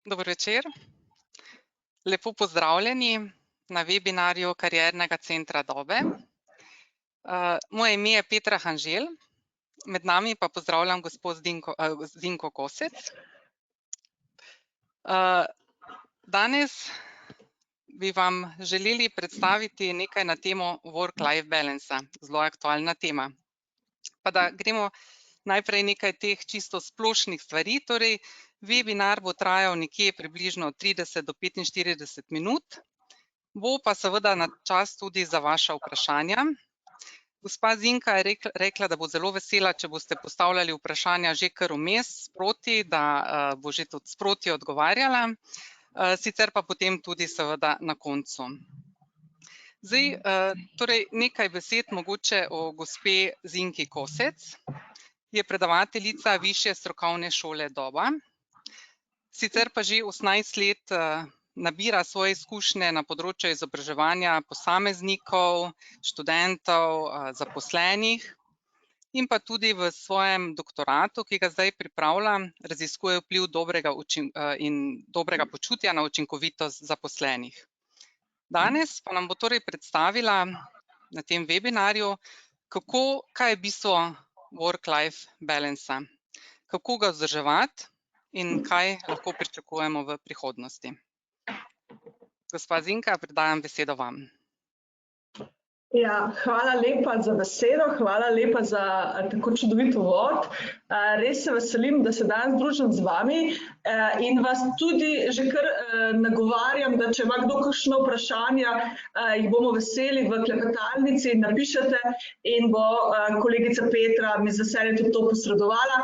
Dober večer. Lepo pozdravljeni na webinarju Kariernega centra Dobe. Moje ime je Petra Hanžel, med nami pa pozdravljam gospod Zinko Kosec. Danes bi vam želeli predstaviti nekaj na temo work-life balance, zelo aktualna tema. Pa da gremo najprej nekaj teh čisto splošnih stvari, torej webinar bo trajal nekje približno 30 do 45 minut, bo pa seveda na čas tudi za vaša vprašanja. Gospa Zinka je rekla, da bo zelo vesela, če boste postavljali vprašanja že kar vmes sproti, da bo že tudi sproti odgovarjala, sicer pa potem tudi seveda na koncu. Zdaj, torej nekaj besed mogoče o gospe Zinki Kosec. Je predavateljica Višje strokovne šole Doba. Sicer pa že 18 let nabira svoje izkušnje na področju izobraževanja posameznikov, študentov, zaposlenih in pa tudi v svojem doktoratu, ki ga zdaj pripravlja, raziskuje vpliv dobrega počutja na učinkovitost zaposlenih. Danes pa nam bo torej predstavila na tem webinarju, kaj je bistvo work-life balance, kako ga vzdrževati in kaj lahko pričakujemo v prihodnosti. Gospa Zinka, predajam besedo vam. Ja, hvala lepa za besedo, hvala lepa za tako čudovit uvod. Res se veselim, da se danes družim z vami in vas tudi že kar nagovarjam, da če ima kdo kakšno vprašanja, jih bomo veseli v klepetalnici, napišete in bo kolegica Petra mi z veseljem tudi to posredovala.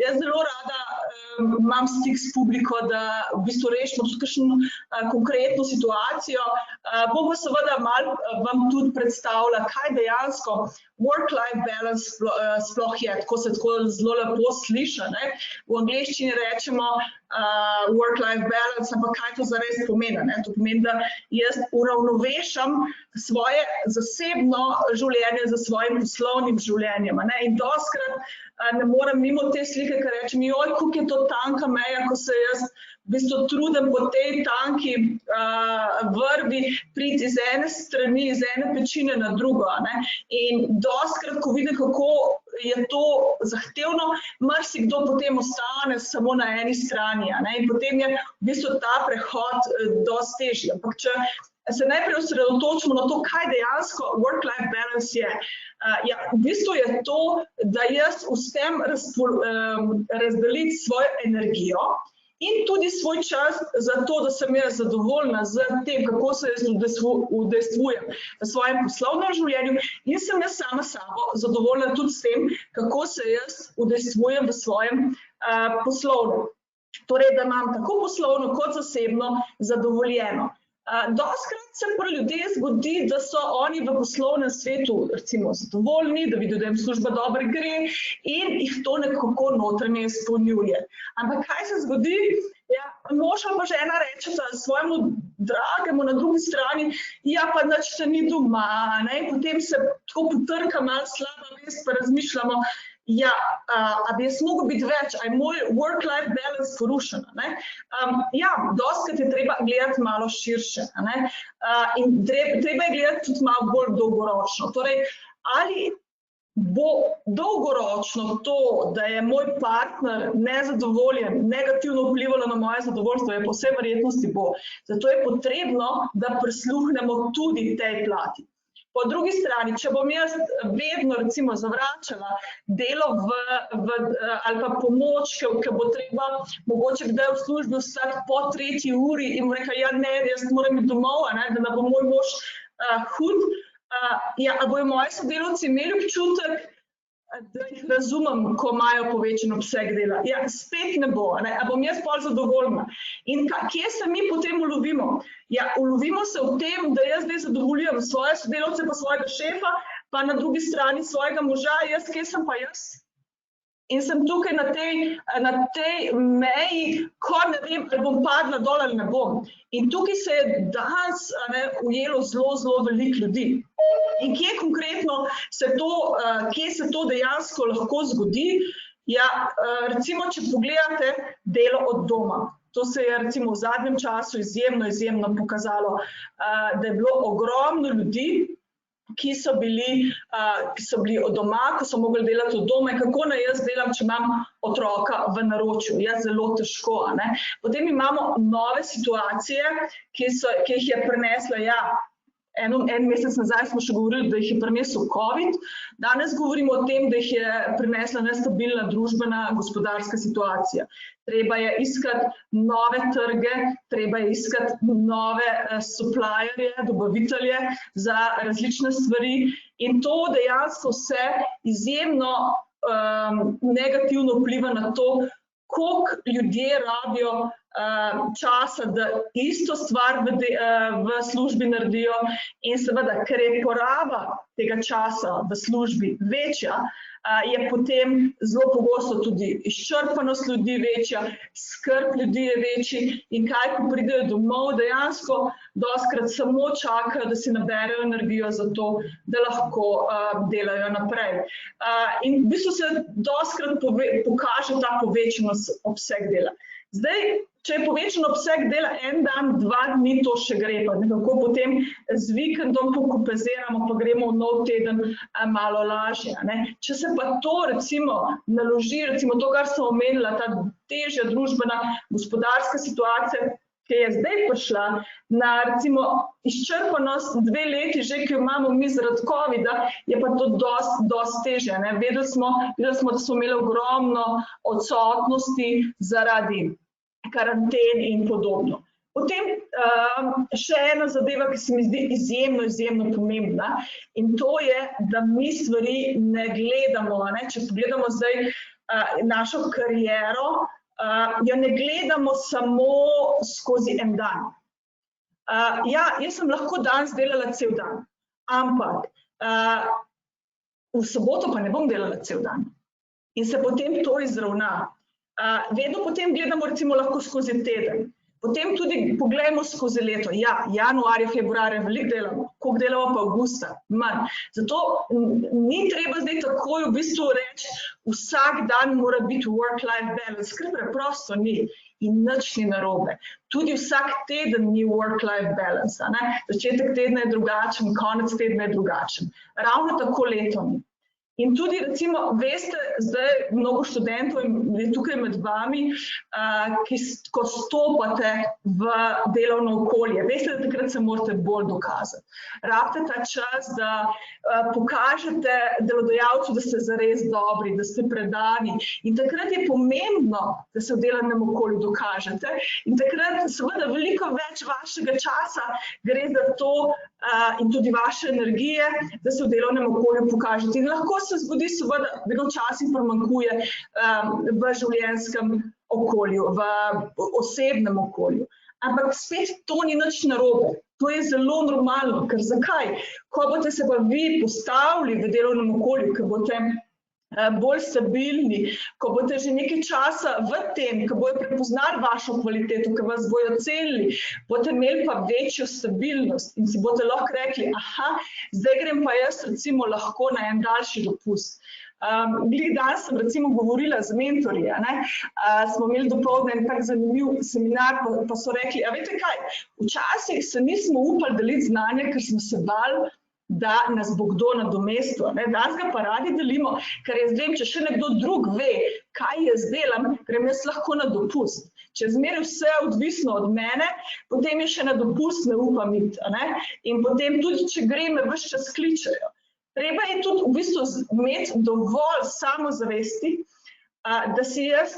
Jaz zelo rada imam stik s publiko, da v bistvu rešimo tudi kakšno konkretno situacijo. Bom pa seveda malo vam tudi predstavlja, kaj dejansko work-life balance sploh je, tako se tako zelo lepo sliši, ne. V angleščini rečemo work-life balance, ampak kaj to zares pomeni, ne? To pomeni, da jaz uravnovešam svoje zasebno življenje s svojim poslovnim življenjem, ne. In dostikrat ne morem mimo te slike, ker rečem, joj, koliko je to tanka meja, ko se jaz v bistvu trudim po tej tanki vrvi priti iz ene strani, iz ene pečine na drugo, ne. In dostikrat, ko vidim, kako je to zahtevno, marsikdo potem ostane samo na eni strani, ne. In potem je v bistvu ta prehod dosti težji. Ampak če se najprej osredotočimo na to, kaj dejansko work-life balance je. Ja, v bistvu je to, da jaz uspem razdeliti svojo energijo in tudi svoj čas za to, da sem jaz zadovoljna z tem, kako se jaz udejstvujem v svojem poslovnem življenju in sem jaz sama s sabo zadovoljna tudi s tem, kako se jaz udejstvujem v svojem poslovnem. Torej, da imam tako poslovno kot zasebno zadovoljeno. Dostikrat se pri ljudeh zgodi, da so oni v poslovnem svetu recimo zadovoljni, da vidijo, da jim služba dobro gre in jih to nekako notranje izpolnjuje. Ampak kaj se zgodi? Ja, mož ali pa žena rečeta svojemu dragemu na drugi strani, ja, pa nič se ni doma, ne, in potem se tako potrka malo slaba vest, pa razmišljamo, ja, a bi jaz mogel biti več, a je moj work-life balance porušen, ne? Ja, dostikrat je treba gledati malo širše, ne? In treba je gledati tudi malo bolj dolgoročno. Torej, ali bo dolgoročno to, da je moj partner nezadovoljen, negativno vplivalo na moje zadovoljstvo, je po vsej verjetnosti bo. Zato je potrebno, da prisluhnemo tudi tej plati. Po drugi strani, če bom jaz vedno recimo zavračala delo ali pa pomoč, ki bo treba mogoče kdaj v službi ostati po 3. uri in bom rekla, ja ne, jaz moram iti domov, ne, da ne bo moj mož hud, ja, a bojo moji sodelavci imeli občutek, da jih razumem, ko imajo povečan obseg dela? Ja, spet ne bo, ne, a bom jaz pol zadovoljna. In kje se mi potem ulovimo? Ja, ulovimo se v tem, da jaz zdaj zadovoljujem svoje sodelavce pa svojega šefa, pa na drugi strani svojega moža, jaz, kje sem pa jaz? In sem tukaj na tej meji, ko ne vem, ali bom padla dol ali ne bom. In tukaj se je danes ujelo zelo veliko ljudi. In kje konkretno kje se to dejansko lahko zgodi? Ja, recimo, če pogledate delo od doma. To se je recimo v zadnjem času izjemno pokazalo, da je bilo ogromno ljudi, ki so bili od doma, ko so mogli delati od doma in kako naj jaz delam, če imam otroka v naročju. Jaz zelo težko. Potem imamo nove situacije, ki jih je prinesla, en mesec nazaj smo še govorili, da jih je prinesel COVID. Danes govorimo o tem, da jih je prinesla nestabilna družbena gospodarska situacija. Treba je iskati nove trge, treba je iskati nove supplierje, dobavitelje za različne stvari in to dejansko vse izjemno negativno vpliva na to, koliko ljudje rabijo časa, da isto stvar v službi naredijo in seveda, ker je poraba tega časa v službi večja, je potem zelo pogosto tudi izčrpanost ljudi večja, skrb ljudi je večji in kaj, ko pridejo domov, dejansko dostikrat samo čakajo, da si naberejo energijo za to, da lahko delajo naprej. In v bistvu se dostikrat pokaže ta povečan obseg dela. Zdaj, če je povečan obseg dela en dan, 2 dni, to še gre, pa nekako potem z vikendom pokompenziramo, pa gremo v nov teden malo lažje. Če se pa to recimo naloži, recimo to, kar sem omenila, ta težja družbena gospodarska situacija, ki je zdaj prišla na recimo izčrpanost 2 leti, že ki jo imamo mi zaradi COVID-a, je pa to dosti težje. Videli smo, da smo imeli ogromno odsotnosti zaradi karanten in podobno. Potem še ena zadeva, ki se mi zdi izjemno pomembna in to je, da mi stvari ne gledamo. Če pogledamo zdaj našo kariero, jo ne gledamo samo skozi en dan. Jaz sem lahko danes delala cel dan, ampak v soboto pa ne bom delala cel dan in se potem to izravna. Vedno potem gledamo recimo lahko skozi teden, potem tudi pogledamo skozi leto. Januarja, februarja veliko delamo, koliko delamo pa avgusta, manj. Zato ni treba zdaj takoj v bistvu reči, vsak dan mora biti work-life balance, ker preprosto ni in nič ni narobe. Tudi vsak teden ni work-life balance. Začetek tedna je drugačen, konec tedna je drugačen. Ravno tako leto ni. In tudi recimo, veste, zdaj mnogo študentov je tukaj med vami, ko stopate v delovno okolje, veste, da takrat se morate bolj dokazati. Rabite ta čas, da pokažete delodajalcu, da ste zares dobri, da ste predani in takrat je pomembno, da se v delovnem okolju dokažete in takrat seveda veliko več vašega časa gre za to in tudi vaše energije, da se v delovnem okolju pokažete. In lahko se zgodi seveda, da ga včasih primanjkuje v življenjskem okolju, v osebnem okolju. Ampak spet to ni nič narobe. To je zelo normalno, ker zakaj? Ko boste se pa vi postavili v delovnem okolju, ko boste bolj stabilni, ko boste že nekaj časa v tem, ko bojo prepoznali vašo kvaliteto, ko vas bojo cenili, boste imeli pa večjo stabilnost in si boste lahko rekli, zdaj grem pa jaz recimo lahko na en daljši dopust. Danes sem recimo govorila z mentorji, smo imeli dopoldne en tak zanimiv seminar, pa so rekli, veste kaj, včasih se nismo upali deliti znanje, ker smo se bali, da nas bo kdo nadomestil. Danes ga pa radi delimo, ker jaz vem, če še nekdo drug ve, kaj jaz delam, grem jaz lahko na dopust. Če zmeraj vse odvisno od mene, potem je še na dopust ne upam iti. In potem tudi, če grem, me ves čas kličejo. Treba je tudi v bistvu imeti dovolj samozavesti, da si jaz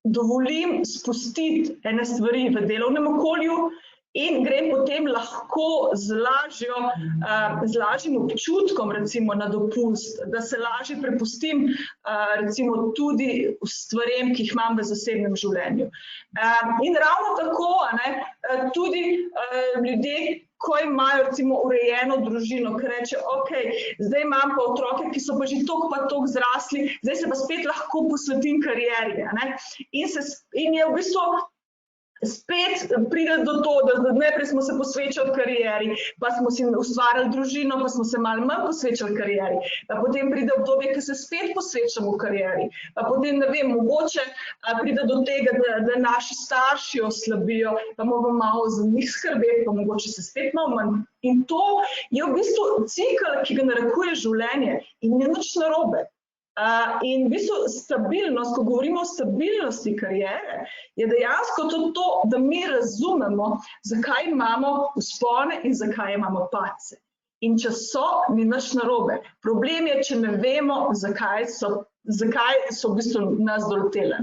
dovolim spustiti ene stvari v delovnem okolju in grem potem lahko z lažjim občutkom recimo na dopust, da se lažje prepustim recimo tudi stvarem, ki jih imam v zasebnem življenju. In ravno tako tudi ljudje, ko imajo recimo urejeno družino, ki reče, zdaj imam pa otroke, ki so pa že toliko zrasli, zdaj se pa spet lahko posvetim karieri. In je v bistvu spet pride do to, da najprej smo se posvečali karieri, pa smo si ustvarjali družino, pa smo se malo manj posvečali karieri, pa potem pride obdobje, ki se spet posvečamo karieri, pa potem, ne vem, mogoče pride do tega, da naši starši oslabijo, pa moramo malo za njih skrbeti, pa mogoče se spet malo manj. In to je v bistvu cikel, ki ga narekuje življenje in ni nič narobe. In v bistvu stabilnost, ko govorimo o stabilnosti kariere, je dejansko to, da mi razumemo, zakaj imamo vzpone in zakaj imamo padce. In če so, ni nič narobe. Problem je, če ne vemo, zakaj so v bistvu nas doletele.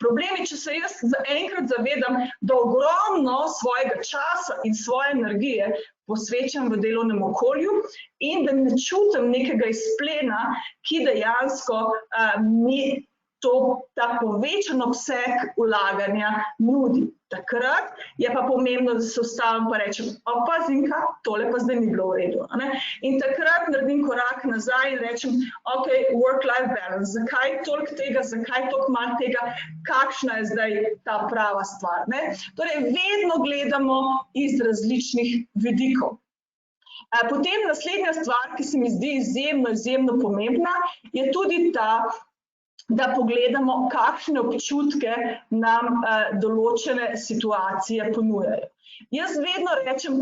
Problem je, če se jaz enkrat zavedam, da ogromno svojega časa in svoje energije posvečam v delovnem okolju in da ne čutim nekega izplena, ki dejansko mi ta povečan obseg vlaganja nudi. Takrat je pa pomembno, da se ustavim pa rečem, opa, Zinka, tole pa zdaj ni bilo v redu. In takrat naredim korak nazaj in rečem, ok, work-life balance, zakaj toliko tega, zakaj toliko malo tega, kakšna je zdaj ta prava stvar. Torej, vedno gledamo iz različnih vidikov. Potem naslednja stvar, ki se mi zdi izjemno pomembna, je tudi ta, da pogledamo, kakšne občutke nam določene situacije ponujajo. Jaz vedno rečem,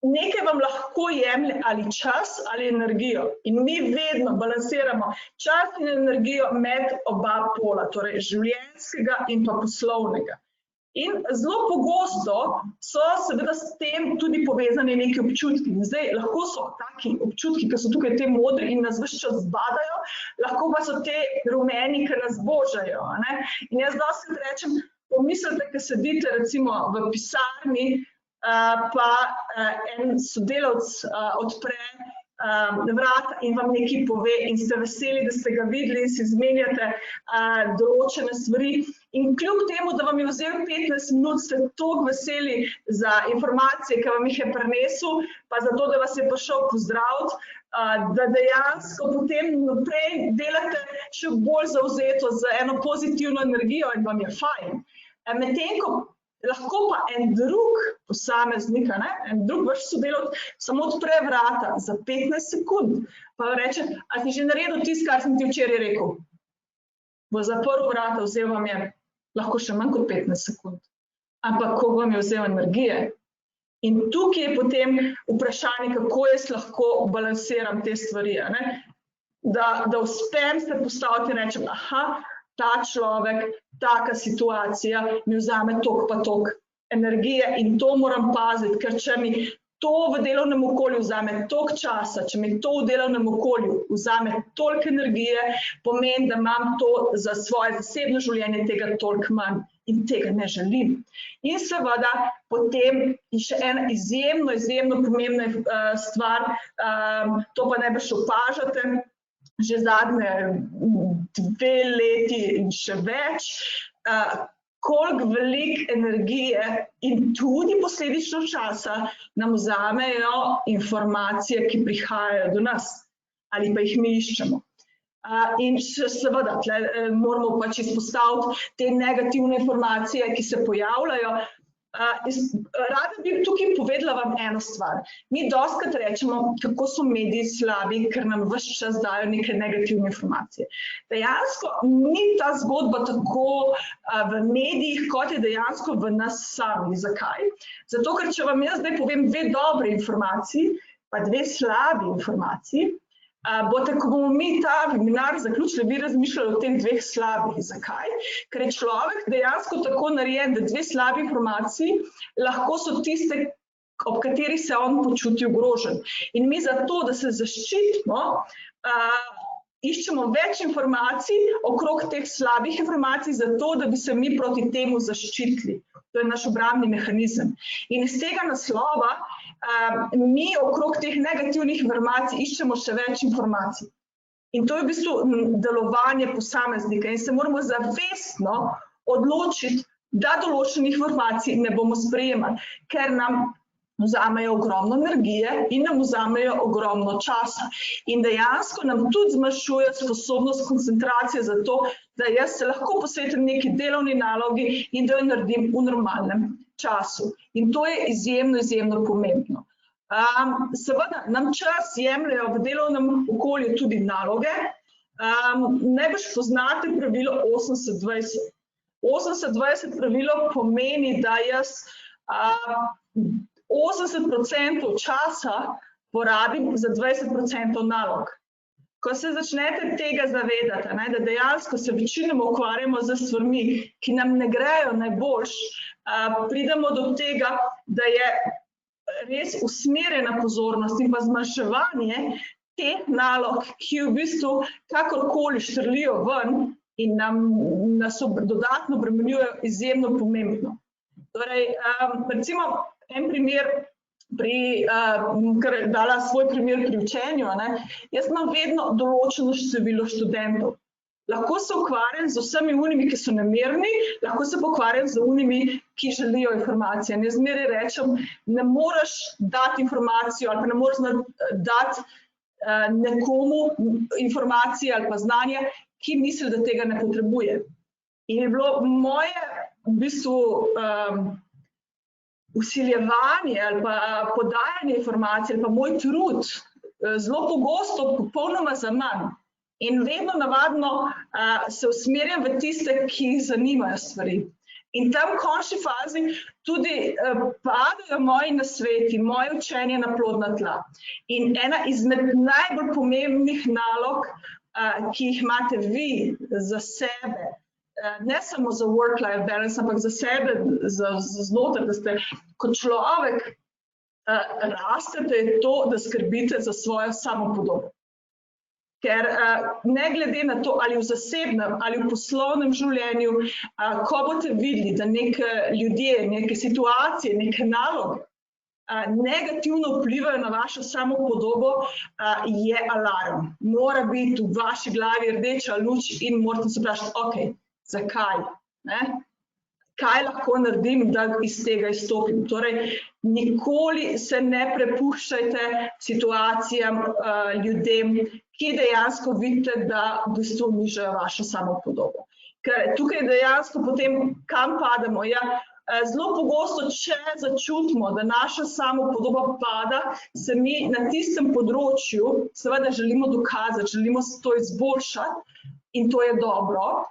nekaj vam lahko jemlje ali čas ali energijo in mi vedno balansiramo čas in energijo med oba pola, torej življenjskega in pa poslovnega. In zelo pogosto so seveda s tem tudi povezani neki občutki. Zdaj, lahko so taki občutki, ki so tukaj te modri in nas ves čas zbadajo, lahko pa so te rumeni, ki nas božajo. In jaz dosti rečem, pomislite, ko sedite recimo v pisarni, pa en sodelavec odpre vrata in vam nekaj pove in ste veseli, da ste ga videli in si izmenjate določene stvari. In kljub temu, da vam je vzel 15 minut, ste toliko veseli za informacije, ki vam jih je prinesel, pa za to, da vas je prišel pozdraviti, da dejansko potem naprej delate še bolj zavzeto z eno pozitivno energijo in vam je fajn. Medtem ko lahko pa en drug posameznik, en drug vaš sodelavec samo odpre vrata za 15 sekund, pa reče, a si že naredil tisto, kar sem ti včeraj rekel? Bo zaprl vrata, vzel vam je lahko še manj kot 15 sekund, ampak koliko vam je vzel energije. In tukaj je potem vprašanje, kako jaz lahko balansiram te stvari, da uspem se postaviti in rečem, aha, ta človek, taka situacija mi vzame toliko pa toliko energije in to moram paziti, ker če mi to v delovnem okolju vzame toliko časa, če mi to v delovnem okolju vzame toliko energije, pomeni, da imam to za svoje zasebno življenje tega toliko manj in tega ne želim. In seveda potem še ena izjemno pomembna stvar, to pa najbrž opažate, že zadnje 2 leti in še več, koliko veliko energije in tudi posledično časa nam vzamejo informacije, ki prihajajo do nas ali pa jih mi iščemo. In seveda, moramo pač izpostaviti te negativne informacije, ki se pojavljajo. Rada bi tukaj povedala vam eno stvar. Mi dostikrat rečemo, kako so mediji slabi, ker nam ves čas dajo neke negativne informacije. Dejansko ni ta zgodba tako v medijih, kot je dejansko v nas sami. Zakaj? Zato, ker če vam jaz zdaj povem 2 dobre informaciji, pa 2 slabi informaciji, boste, ko bomo mi ta webinar zaključili, vi razmišljali o tem 2 slabih. Zakaj? Ker je človek dejansko tako narejen, da 2 slabi informaciji lahko so tiste, ob katerih se on počuti ogrožen. In mi zato, da se zaščitimo, iščemo več informacij okrog teh slabih informacij, zato, da bi se mi proti temu zaščitili. To je naš obrambni mehanizem. In iz tega naslova mi okrog teh negativnih informacij iščemo še več informacij. In to je v bistvu delovanje posameznika in se moramo zavestno odločiti, da določenih informacij ne bomo sprejemali, ker nam vzamejo ogromno energije in nam vzamejo ogromno časa. In dejansko nam tudi zmanjšuje sposobnost koncentracije za to, da jaz se lahko posvetim neki delovni nalogi in da jo naredim v normalnem času. In to je izjemno, izjemno pomembno. Seveda nam čas jemljejo v delovnem okolju tudi naloge. Najbrž poznate pravilo 80-20. 80-20 pravilo pomeni, da jaz 80% časa porabim za 20% nalog. Ko se začnete tega zavedati, da dejansko se večinoma ukvarjamo z stvarmi, ki nam ne grejo najboljš, pridemo do tega, da je res usmerjena pozornost in pa zmanjševanje teh nalog, ki v bistvu kakorkoli štrlijo ven in nas dodatno obremenjujejo, izjemno pomembno. Torej, recimo en primer, ker dala svoj primer pri učenju, jaz imam vedno določeno število študentov. Lahko se ukvarjam z vsemi unimi, ki so namerni, lahko se ukvarjam z unimi, ki želijo informacije. Jaz zmeraj rečem, ne moreš dati informacijo ali pa ne moreš dati nekomu informacije ali pa znanje, ki misli, da tega ne potrebuje. In je bilo moje v bistvu vsiljevanje ali pa podajanje informacij ali pa moj trud zelo pogosto popolnoma zaman. In vedno navadno se usmerjam v tiste, ki jih zanimajo stvari. In tam v končni fazi tudi padajo moji nasveti, moje učenje na plodna tla. In ena izmed najbolj pomembnih nalog, ki jih imate vi za sebe, ne samo za work-life balance, ampak za sebe, za znotraj, da ste kot človek rastete, je to, da skrbite za svojo samopodobo. Ker ne glede na to, ali v zasebnem ali v poslovnem življenju, ko boste videli, da neke ljudje, neke situacije, neke naloge negativno vplivajo na vašo samopodobo, je alarm. Mora biti v vaši glavi rdeča luč in morate se vprašati, ok, zakaj? Kaj lahko naredim, da iz tega izstopim? Torej, nikoli se ne prepuščajte situacijam, ljudem, ki dejansko vidite, da v bistvu nižajo vašo samopodobo. Ker tukaj dejansko potem kam pademo? Zelo pogosto, če začutimo, da naša samopodoba pada, se mi na tistem področju seveda želimo dokazati, želimo to izboljšati in to je dobro.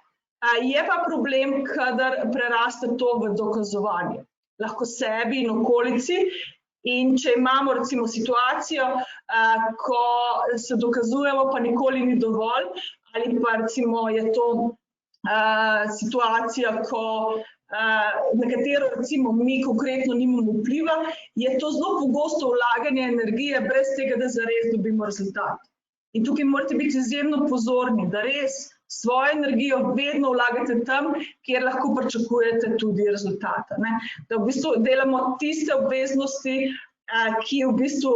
Je pa problem, kadar preraste to v dokazovanje. Lahko sebi in okolici. In če imamo recimo situacijo, ko se dokazujemo, pa nikoli ni dovolj, ali pa recimo je to situacija, na katero recimo mi konkretno nimamo vpliva, je to zelo pogosto vlaganje energije brez tega, da zares dobimo rezultat. In tukaj morate biti izjemno pozorni, da res svojo energijo vedno vlagate tam, kjer lahko pričakujete tudi rezultata. Da v bistvu delamo tiste obveznosti, ki v bistvu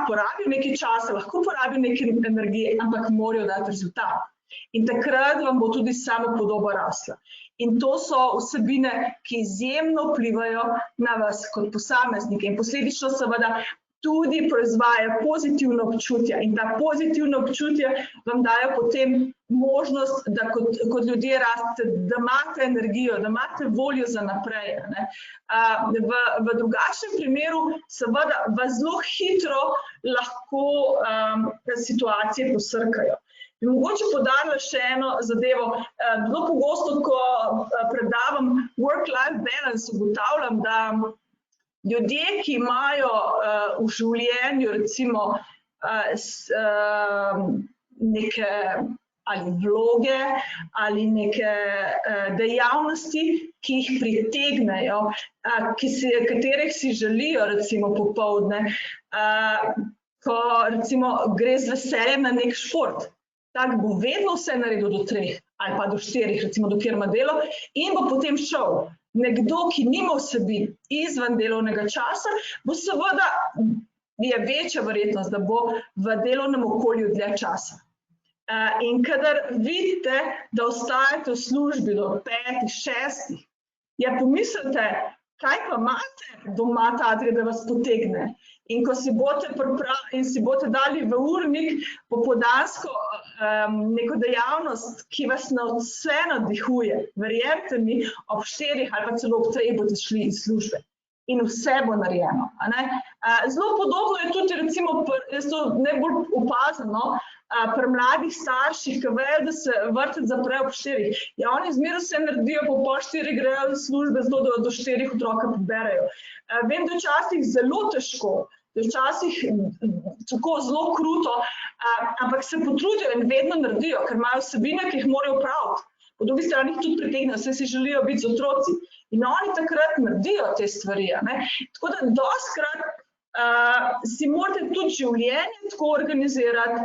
porabijo nekaj časa, lahko porabijo nekaj energije, ampak morajo dati rezultat. In takrat vam bo tudi samopodoba rasla. In to so vsebine, ki izjemno vplivajo na vas kot posameznike in posledično seveda tudi proizvajajo pozitivno občutje. In ta pozitivno občutje vam dajo potem možnost, da kot ljudje rastete, da imate energijo, da imate voljo za naprej. V drugačnem primeru seveda vas zelo hitro lahko situacije posrkajo. In mogoče podarila še eno zadevo. Zelo pogosto, ko predavam work-life balance, ugotavljam, da ljudje, ki imajo v življenju recimo neke ali vloge ali neke dejavnosti, ki jih pritegnejo, katerih si želijo recimo popoldne, ko recimo gre z veseljem na nek šport. Tak bo vedno vse naredil do 3 ali pa do 4, recimo dokler ima delo, in bo potem šel. Nekdo, ki nima vsebin izven delovnega časa, bo seveda, je večja verjetnost, da bo v delovnem okolju dlje časa. In kadar vidite, da ostajate v službi do 5, 6, pomislite, kaj pa imate doma tazga, da vas potegne. In ko si boste dali v urnik popoldansko neko dejavnost, ki vas na vse navdihuje, verjemite mi, ob 4 ali pa celo ob 3 boste šli iz službe. In vse bo narejeno. Zelo podobno je tudi, recimo, jaz to najbolj opazno, pri mladih starših, ki vejo, da se vrtec zapre ob 4. Ja, oni zmeraj vse naredijo, po pol 4 grejo v službe, zato da do 4 otroka poberejo. Vem, da je včasih zelo težko, da je včasih tako zelo kruto, ampak se potrudijo in vedno naredijo, ker imajo vsebine, ki jih morajo opraviti. Po drugi strani jih tudi pritegnejo, saj si želijo biti z otroci. In oni takrat naredijo te stvari. Tako da dostikrat si morate tudi življenje tako organizirati,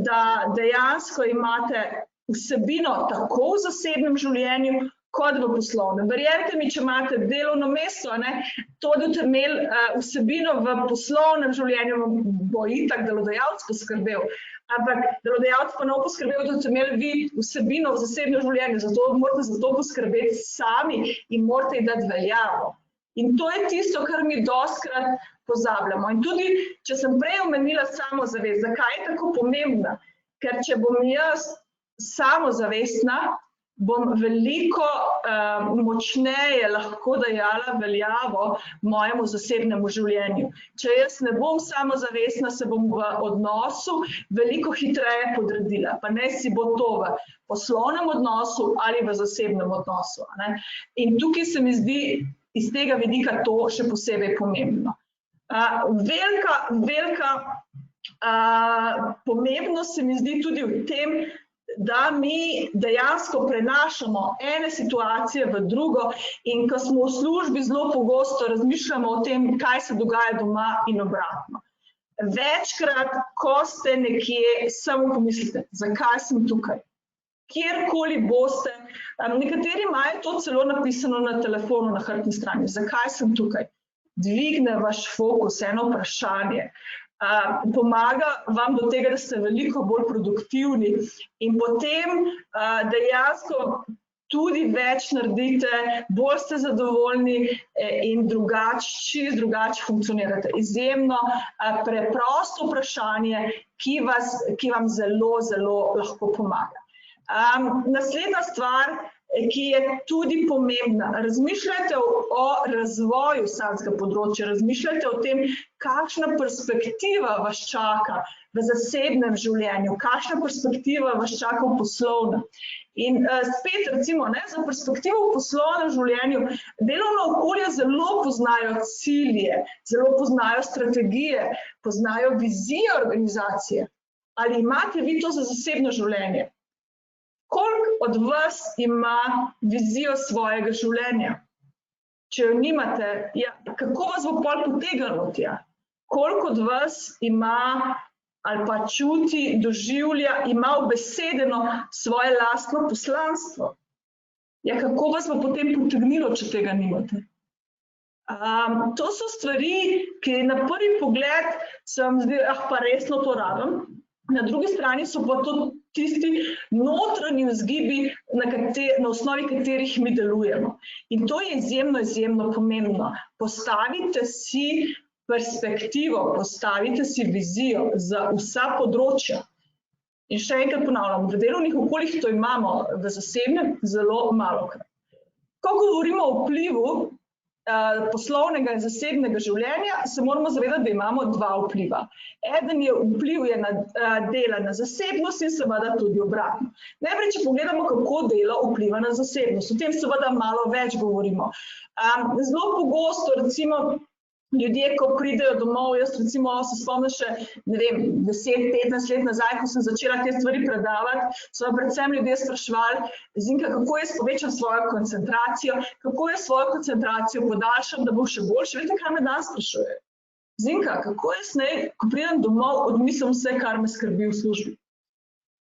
da dejansko imate vsebino tako v zasebnem življenju, kot v poslovnem. Verjemite mi, če imate delovno mesto, to, da boste imeli vsebino v poslovnem življenju, bo itak delodajalec poskrbel. Ampak delodajalec pa ne bo poskrbel, da boste imeli vi vsebino v zasebnem življenju, zato morate za to poskrbeti sami in morate ji dati veljavo. In to je tisto, kar mi dostikrat pozabljamo. In tudi, če sem prej omenila samozavest, zakaj je tako pomembna? Ker če bom jaz samozavestna, bom veliko močneje lahko dajala veljavo mojemu zasebnemu življenju. Če jaz ne bom samozavestna, se bom v odnosu veliko hitreje podredila. Pa naj si bo to v poslovnem odnosu ali v zasebnem odnosu. In tukaj se mi zdi iz tega vidika to še posebej pomembno. Velika pomembnost se mi zdi tudi v tem, da mi dejansko prenašamo ene situacije v drugo in ko smo v službi zelo pogosto razmišljamo o tem, kaj se dogaja doma in obratno. Večkrat, ko ste nekje, samo pomislite, zakaj sem tukaj? Kjerkoli boste, nekateri imajo to celo napisano na telefonu na hrbtni strani, zakaj sem tukaj? Dvigne vaš fokus, eno vprašanje. Pomaga vam do tega, da ste veliko bolj produktivni in potem dejansko tudi več naredite, bolj ste zadovoljni in čisto drugače funkcionirate. Izjemno preprosto vprašanje, ki vam zelo, zelo lahko pomaga. Naslednja stvar, ki je tudi pomembna, razmišljajte o razvoju vsakega področja, razmišljajte o tem, kakšna perspektiva vas čaka v zasebnem življenju, kakšna perspektiva vas čaka v poslovnem. In spet recimo, za perspektivo v poslovnem življenju, delovno okolje zelo poznajo cilje, zelo poznajo strategije, poznajo vizije organizacije. Ali imate vi to za zasebno življenje? Koliko od vas ima vizijo svojega življenja? Če jo nimate, kako vas bo pol potegnilo tja? Koliko od vas ima ali pa čuti, doživlja, ima ubesedeno svoje lastno poslanstvo? Kako vas bo potem potegnilo, če tega nimate? To so stvari, ki na prvi pogled se vam zdi, pa resno to rabim. Na drugi strani so pa to tisti notranji vzgibi, na osnovi katerih mi delujemo. In to je izjemno, izjemno pomembno. Postavite si perspektivo, postavite si vizijo za vsa področja. In še enkrat ponavljam, v delovnih okoljih to imamo, v zasebnem zelo malokrat. Ko govorimo o vplivu poslovnega in zasebnega življenja, se moramo zavedati, da imamo dva vpliva. Eden je vpliv dela na zasebnost in seveda tudi obratno. Najprej, če pogledamo, kako delo vpliva na zasebnost, o tem seveda malo več govorimo. Zelo pogosto, recimo, ljudje, ko pridejo domov, jaz recimo se spomnim še, 10-15 let nazaj, ko sem začela te stvari predavati, so me predvsem ljudje spraševali, Zinka, kako jaz povečam svojo koncentracijo, kako jaz svojo koncentracijo podaljšam, da bom še boljši. Veste, kaj me danes sprašujejo? Zinka, kako jaz ko pridem domov, odmislim vse, kar me skrbi v službi?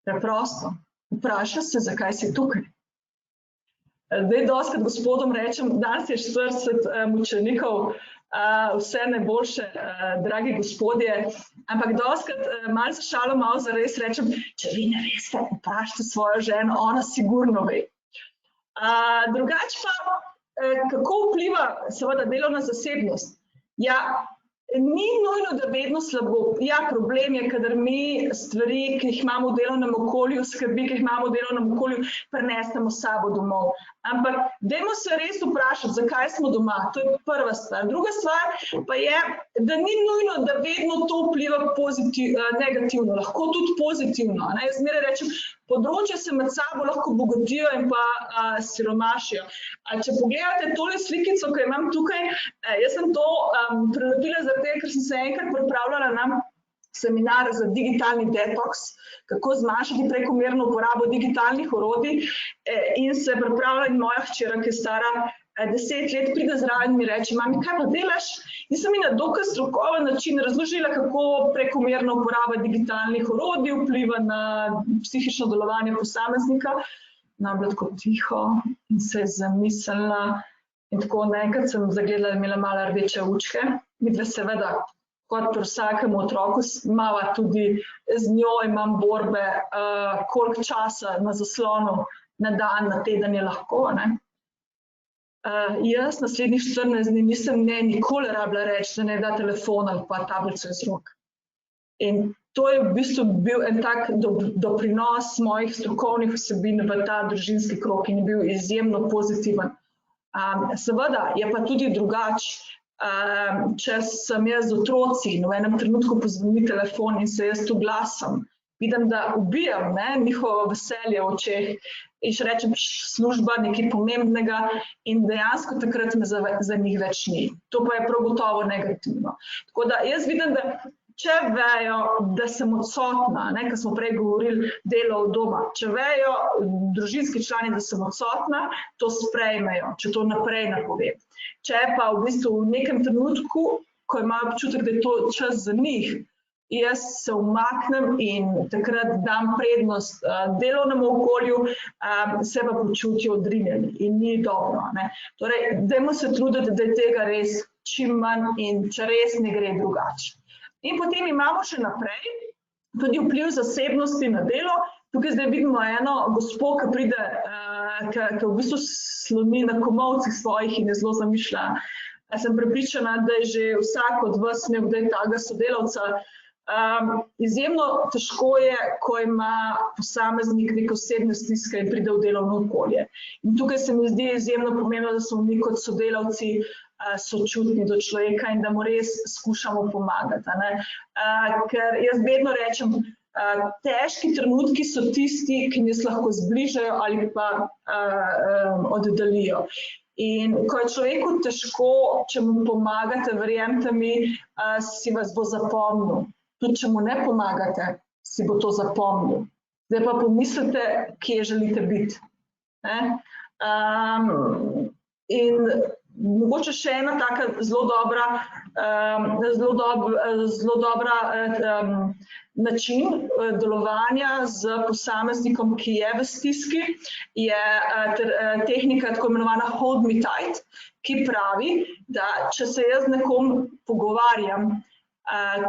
Preprosto. Vpraša se, zakaj si tukaj. Zdaj dostikrat gospodom rečem, danes je 40 mučenikov, vse najboljše, dragi gospodje, ampak dostikrat malo za šalo, malo zares rečem, če vi ne veste, vprašajte svojo ženo, ona sigurno ve. Drugače pa kako vpliva seveda delovna zasebnost? Ja, ni nujno, da vedno slabo. Ja, problem je, kadar mi stvari, ki jih imamo v delovnem okolju, skrbi, ki jih imamo v delovnem okolju, prenesemo s sabo domov. Ampak dajmo se res vprašati, zakaj smo doma. To je prva stvar. Druga stvar pa je, da ni nujno, da vedno to vpliva negativno, lahko tudi pozitivno. Jaz zmeraj rečem, področja se med sabo lahko bogatijo in pa siromašijo. Če pogledate tole slikico, ki jo imam tukaj, jaz sem to prilepila zaradi tega, ker sem se enkrat pripravljala na seminar za digitalni detoks, kako zmanjšati prekomerno uporabo digitalnih orodij, in se pripravlja in moja hčera, ki je stara 10 let, pride zraven in mi reče, mami, kaj pa delaš? In sem mi na dokaj strokoven način razložila, kako prekomerna uporaba digitalnih orodij vpliva na psihično delovanje posameznika. Bila tako tiho in se je zamislila in tako naenkrat sem zagledala, da je imela malo rdeče lučke. Midve seveda, kot pri vsakem otroku, imava tudi z njo, imam borbe, koliko časa na zaslonu, na dan, na teden je lahko. Jaz naslednjih 14 dni nisem nikoli rabila reči, da ne da telefon ali pa tablico iz rok. In to je v bistvu bil en tak doprinos mojih strokovnih vsebin v ta družinski krog in je bil izjemno pozitiven. Seveda je pa tudi drugače, če sem jaz z otroci in v enem trenutku pozvoni telefon in se jaz oglasim, vidim, da ubijam njihovo veselje v očeh in še rečem služba, nekaj pomembnega in dejansko takrat me za njih več ni. To pa je prav gotovo negativno. Tako da jaz vidim, da če vejo, da sem odsotna, ker smo prej govorili delo od doma, če vejo družinski člani, da sem odsotna, to sprejmejo, če to naprej napovem. Če pa v bistvu v nekem trenutku, ko imajo občutek, da je to čas za njih, jaz se umaknem in takrat dam prednost delovnemu okolju, se pa počutijo odrinjeni in ni dobro. Torej, dajmo se truditi, da je tega res čim manj in če res ne gre drugače. In potem imamo še naprej tudi vpliv zasebnosti na delo. Tukaj zdaj vidimo eno gospo, ki pride, ki v bistvu sloni na komolcih svojih in je zelo zamišljena. Sem prepričana, da je že vsak od vas imel kdaj takega sodelavca. Izjemno težko je, ko ima posameznik neke osebne stiske in pride v delovno okolje. In tukaj se mi zdi izjemno pomembno, da smo mi kot sodelavci sočutni do človeka in da mu res skušamo pomagati. Ker jaz vedno rečem, težki trenutki so tisti, ki nas lahko zbližajo ali pa oddaljijo. In ko je človeku težko, če mu pomagate, verjemite mi, si vas bo zapomnil. Tudi če mu ne pomagate, si bo to zapomnil. Zdaj pa pomislite, kje želite biti. In mogoče še ena taka zelo dobra način delovanja z posameznikom, ki je v stiski, je tehnika tako imenovana hold me tight, ki pravi, da če se jaz z nekom pogovarjam,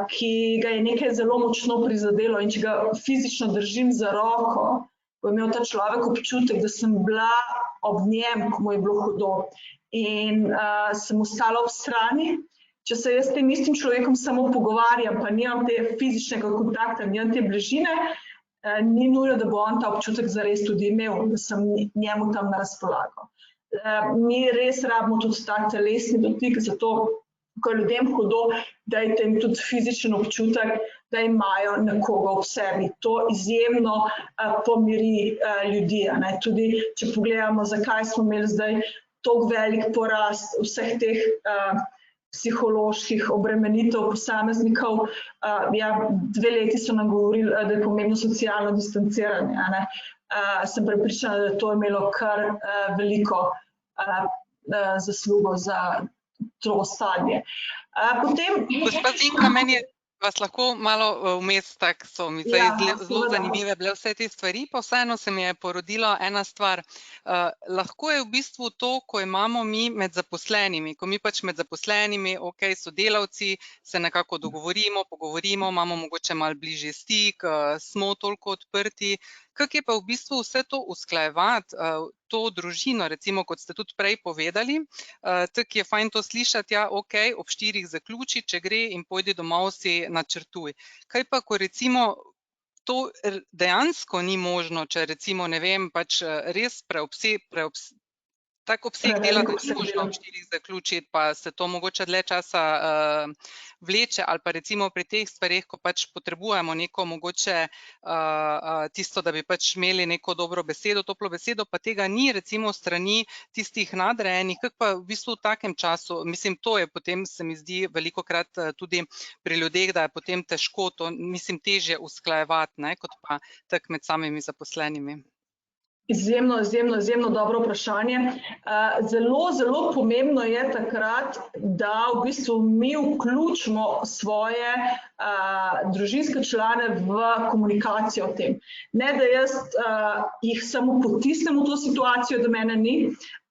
ki ga je nekaj zelo močno prizadelo in če ga fizično držim za roko, bo imel ta človek občutek, da sem bila ob njem, ko mu je bilo hudo. In sem ostala ob strani. Če se jaz s tem istim človekom samo pogovarjam, pa nimam te fizičnega kontakta, nimam te bližine, ni nujno, da bo on ta občutek zares tudi imel, da sem njemu tam na razpolago. Mi res rabimo tudi tak telesni dotik, zato ko je ljudem hudo, dajte jim tudi fizičen občutek, da imajo nekoga ob sebi. To izjemno pomiri ljudi. Tudi če pogledamo, zakaj smo imeli zdaj tako velik porast vseh teh psiholoških obremenitev posameznikov. 2 leti so nam govorili, da je pomembno socialno distanciranje. Sem prepričana, da je to imelo kar veliko zaslugo za to stanje. Gospa Zinka, meni vas lahko malo vmes, tako so mi zelo zanimive bile vse te stvari, pa vseeno se mi je porodila ena stvar. Lahko je v bistvu to, ko imamo mi med zaposlenimi, ko mi pač med zaposlenimi, so delavci, se nekako dogovorimo, pogovorimo, imamo mogoče malo bližje stik, smo toliko odprti. Kako je pa v bistvu vse to usklajevati, to družino, recimo, kot ste tudi prej povedali, tako je fajn to slišati, ja, ok, ob 4 zaključi, če gre in pojdi domov si načrtuj. Kaj pa, ko recimo to dejansko ni možno, če recimo, ne vem, pač res tak obseg dela, da ni možno ob 4 zaključiti, pa se to mogoče dlje časa vleče, ali pa recimo pri teh stvareh, ko pač potrebujemo neko mogoče tisto, da bi pač imeli neko dobro besedo, toplo besedo, pa tega ni recimo strani tistih nadrejenih, kako pa v bistvu v takem času, mislim, to je potem, se mi zdi, velikokrat tudi pri ljudeh, da je potem težko to, mislim, težje usklajevati, kot pa tak med samimi zaposlenimi. Izjemno dobro vprašanje. Zelo pomembno je takrat, da v bistvu mi vključimo svoje družinske člane v komunikacijo o tem. Ne, da jaz jih samo potisnem v to situacijo, da mene ni,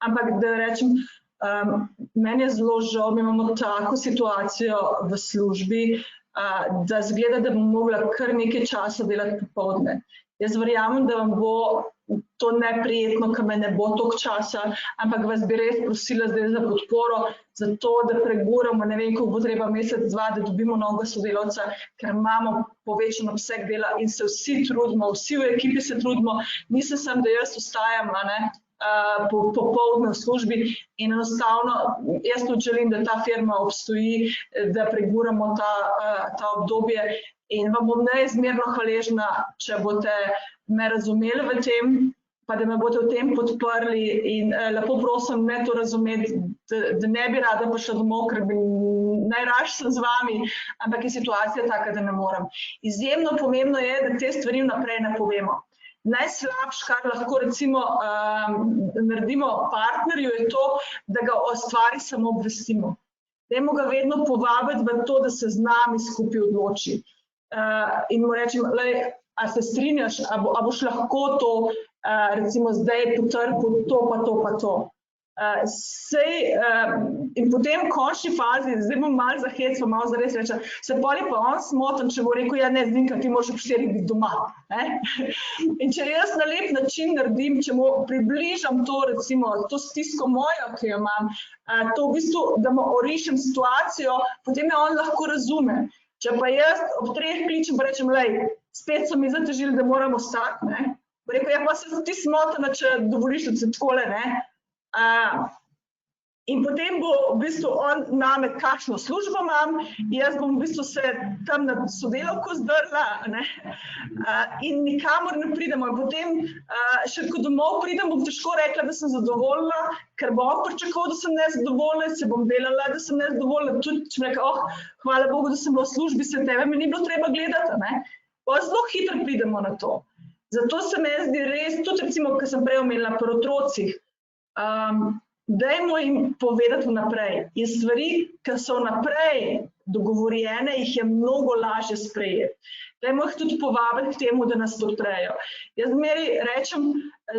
ampak da rečem, meni je zelo žal, mi imamo tako situacijo v službi, da zgleda, da bom mogla kar nekaj časa delati popoldne. Jaz verjamem, da vam bo to neprijetno, ker me ne bo toliko časa, ampak vas bi res prosila zdaj za podporo, za to, da preguramo, ne vem, koliko bo treba mesec, 2, da dobimo novega sodelavca, ker imamo povečan obseg dela in se vsi trudimo, vsi v ekipi se trudimo, nisem samo, da jaz ostajam popoldne v službi in enostavno jaz tudi želim, da ta firma obstoji, da preguramo ta obdobje in vam bom neizmerno hvaležna, če boste me razumeli v tem, pa da me boste v tem podprli in lepo prosim, ne to razumeti, da ne bi rada prišla domov, ker bi najraje sem z vami, ampak je situacija taka, da ne morem. Izjemno pomembno je, da te stvari vnaprej ne povemo. Najslabše, kar lahko recimo naredimo partnerju, je to, da ga o stvari samo obvestimo. Dajmo ga vedno povabiti v to, da se z nami skupaj odloči. In mu rečem, a se strinjaš, a boš lahko to recimo zdaj potrpil to pa to pa to. In potem v končni fazi, zdaj bom malo zahecla, malo zares reče, se pol je pa on smoten, če bo rekel, ja ne, Zinka, ti moraš ob 4 biti doma. In če jaz na lep način naredim, če mu približam to, recimo, to stisko mojo, ki jo imam, to v bistvu, da mu orišem situacijo, potem je on lahko razume. Če pa jaz ob 3 kličem pa rečem, spet so mi zatežili, da moram ostati, bo rekel, ja pa se ti smotena, če dovoliš, da se takole, in potem bo v bistvu on name, kakšno službo imam, jaz bom v bistvu se tam na sodelavko zdrla in nikamor ne pridemo. In potem, še ko domov pridem, bom težko rekla, da sem zadovoljna, ker bo on pričakoval, da sem nezadovoljna, se bom delala, da sem nezadovoljna, tudi če mi reče, hvala Bogu, da sem bila v službi, se tebe mi ni bilo treba gledati, pa zelo hitro pridemo na to. Zato se mi zdi res, tudi recimo, ko sem prej omenila pri otrocih, dajmo jim povedati vnaprej. In stvari, ki so vnaprej dogovorjene, jih je mnogo lažje sprejeti. Dajmo jih tudi povabiti k temu, da nas podprejo. Jaz zmeri rečem,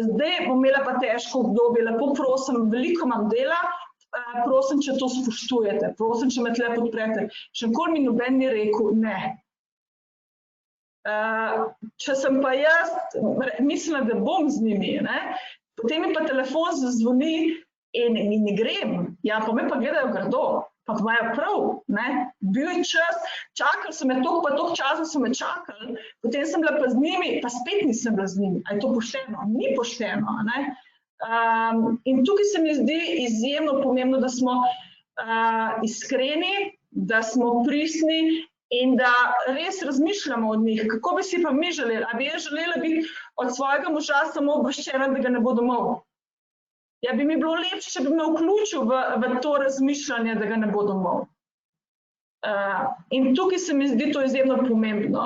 zdaj bom imela pa težko obdobje, lepo prosim, veliko imam dela, prosim, če to spoštujete, prosim, če me tle podprete. Še nikoli mi noben ni rekel ne. Če sem pa jaz mislila, da bom z njimi, potem mi pa telefon zazvoni in ne grem, ja, pa me pa gledajo grdo, pa imajo prav, bil je čas, čakali so me toliko, pa toliko časa so me čakali, potem sem bila pa z njimi, pa spet nisem bila z njimi. A je to pošteno? Ni pošteno, in tukaj se mi zdi izjemno pomembno, da smo iskreni, da smo pristni in da res razmišljamo od njih, kako bi si pa mi želeli, a bi jaz želela biti od svojega moža samo obveščena, da ga ne bo domov. Ja, bi mi bilo lepše, če bi me vključil v to razmišljanje, da ga ne bo domov. In tukaj se mi zdi to izjemno pomembno,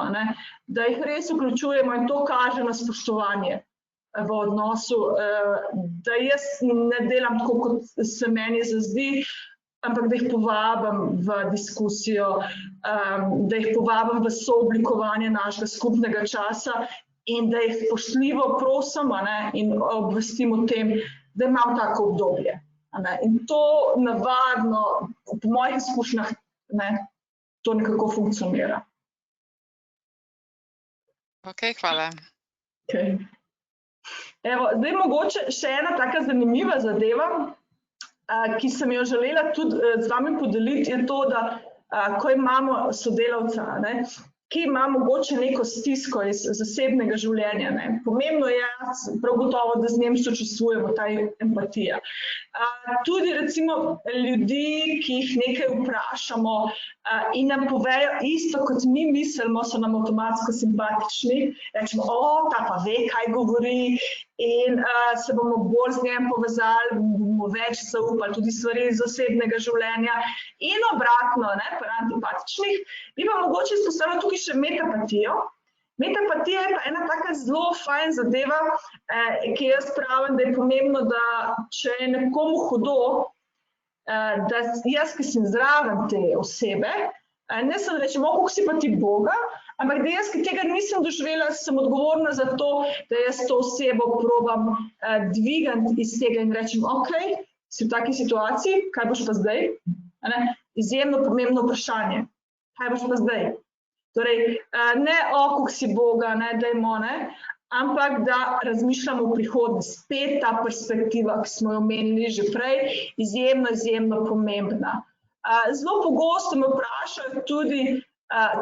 da jih res vključujemo in to kaže na spoštovanje v odnosu, da jaz ne delam tako, kot se meni zazdi, ampak da jih povabim v diskusijo, da jih povabim v sooblikovanje našega skupnega časa in da jih spoštljivo prosim in obvestim o tem, da imam tako obdobje. In to navadno, po mojih izkušnjah, to nekako funkcionira. Ok, hvala. Okay. Evo, zdaj mogoče še ena taka zanimiva zadeva, ki sem jo želela tudi z vami podeliti, je to, da ko imamo sodelavca, ki ima mogoče neko stisko iz zasebnega življenja. Pomembno je prav gotovo, da z njim sočustvujemo, ta empatija. Tudi recimo ljudi, ki jih nekaj vprašamo in nam povejo isto, kot mi mislimo, so nam avtomatsko simpatični. Rečemo, ta pa ve, kaj govori in se bomo bolj z njim povezali, bomo več zaupali tudi stvari iz zasebnega življenja in obratno, pri antipatičnih. Bi pa mogoče izpostavila tukaj še metapatijo. Metapatija je pa ena taka zelo fajn zadeva, ki jaz pravim, da je pomembno, da če je nekomu hudo, da jaz, ki sem zraven te osebe, ne sem rečem, kako si pa ti Boga, ampak da jaz, ki tega nisem doživela, sem odgovorna za to, da jaz to osebo probam dvigati iz tega in rečem, ok, si v taki situaciji, kaj boš pa zdaj? Izjemno pomembno vprašanje. Kaj boš pa zdaj? Torej, ne kako si Boga, dajmo, ampak da razmišljamo v prihodnost. Spet ta perspektiva, ki smo jo omenili že prej, izjemno pomembna. Zelo pogosto me vprašajo tudi,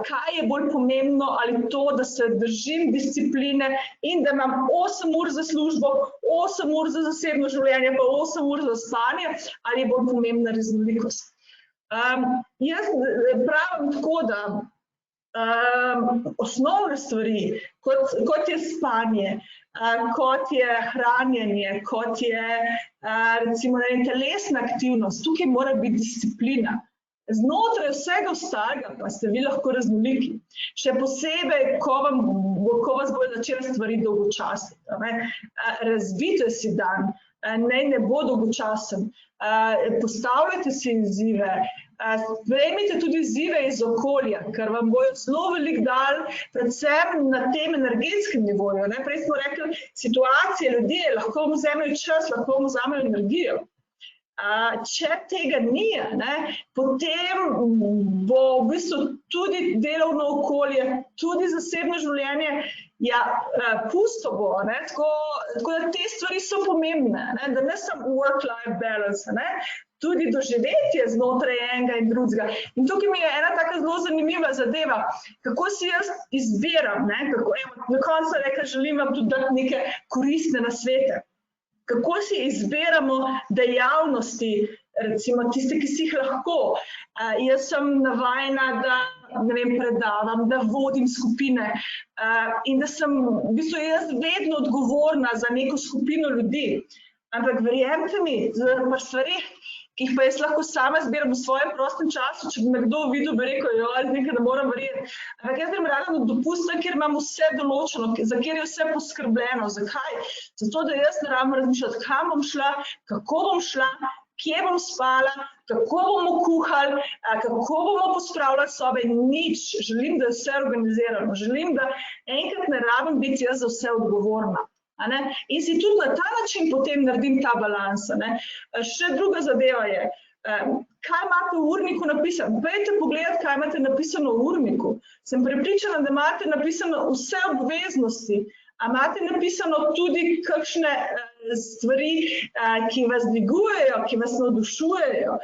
kaj je bolj pomembno, ali to, da se držim discipline in da imam 8 ur za službo, 8 ur za zasebno življenje, pa 8 ur za spanje, ali je bolj pomembna raznolikost. Jaz pravim tako, da osnovne stvari, kot je spanje, kot je hranjenje, kot je recimo telesna aktivnost, tukaj mora biti disciplina. Znotraj vsega ostalega pa ste vi lahko raznoliki. Še posebej, ko vas bodo začele stvari dolgočasiti. Razvijte si dan, ne bo dolgočasen. Postavljajte si izzive. Sprejmite tudi izzive iz okolja, ker vam bojo zelo veliko dali, predvsem na tem energetskem nivoju. Prej smo rekli, situacije, ljudje, lahko vam vzamejo čas, lahko vam vzamejo energijo. Če tega ni, potem bo v bistvu tudi delovno okolje, tudi zasebno življenje, pusto bo. Tako da te stvari so pomembne, da ne samo work-life balance, tudi doživetje znotraj enega in drugega. In tukaj mi je ena taka zelo zanimiva zadeva, kako si jaz izbiram, na koncu rekla, želim vam tudi dati neke koristne nasvete. Kako si izbiramo dejavnosti, recimo tiste, ki si jih lahko. Jaz sem navajena, da predavam, da vodim skupine in da sem v bistvu jaz vedno odgovorna za neko skupino ljudi. Ampak verjemite mi, pri stvareh, ki jih pa jaz lahko sama izbiram v svojem prostem času, če bi me kdo videl, bi rekel, jaz nekaj ne moram verjeti. Ampak jaz grem rada na dopust, kjer imam vse določeno, za kjer je vse poskrbljeno. Zakaj? Zato, da jaz ne rabim razmišljati, kam bom šla, kako bom šla, kje bom spala, kako bomo kuhali, kako bomo pospravljali sobe, nič. Želim, da je vse organizirano. Želim, da enkrat ne rabim biti jaz za vse odgovorna. In si tudi na ta način potem naredim ta balans. Še druga zadeva je, kaj imate v urniku napisano. Pojdite pogledati, kaj imate napisano v urniku. Sem prepričana, da imate napisano vse obveznosti, a imate napisano tudi kakšne stvari, ki vas dvigujejo, ki vas navdušujejo,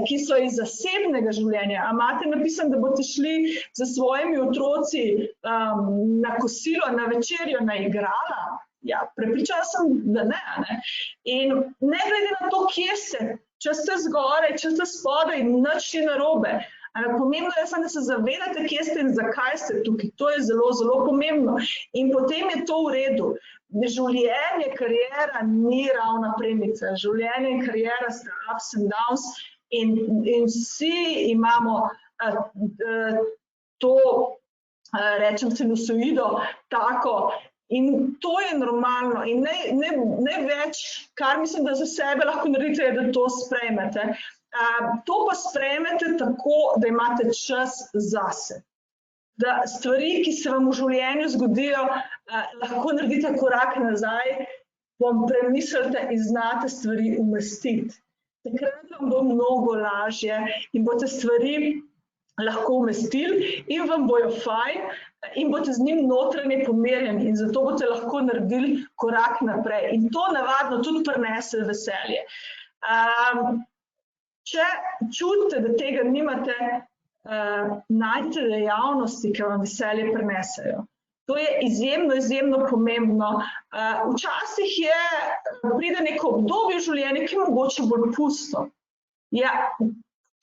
ki so iz zasebnega življenja. A imate napisano, da boste šli za svojimi otroci na kosilo, na večerjo, na igrala? Prepričana sem, da ne. In ne glede na to, kje ste, če ste zgoraj, če ste spodaj, nič ni narobe. Ampak pomembno je samo, da se zavedate, kje ste in zakaj ste tukaj. To je zelo pomembno. In potem je to v redu. Življenje, kariera ni ravna premica. Življenje in kariera sta ups and downs in vsi imamo to, rečem sinusoido, tako. In to je normalno in ne več, kar mislim, da za sebe lahko naredite, je, da to sprejmete. To pa sprejmete tako, da imate čas zase. Da stvari, ki se vam v življenju zgodijo, lahko naredite korak nazaj, premislite in znate stvari umestiti. Takrat vam bo mnogo lažje in boste stvari lahko umestili in vam bojo fajn in boste z njim notranje pomerjeni in zato boste lahko naredili korak naprej. In to navadno tudi prinese veselje. Če čutite, da tega nimate, najdite dejavnosti, ki vam veselje prinesejo. To je izjemno pomembno. Včasih pride neko obdobje v življenju, ki je mogoče bolj pusto. Ja,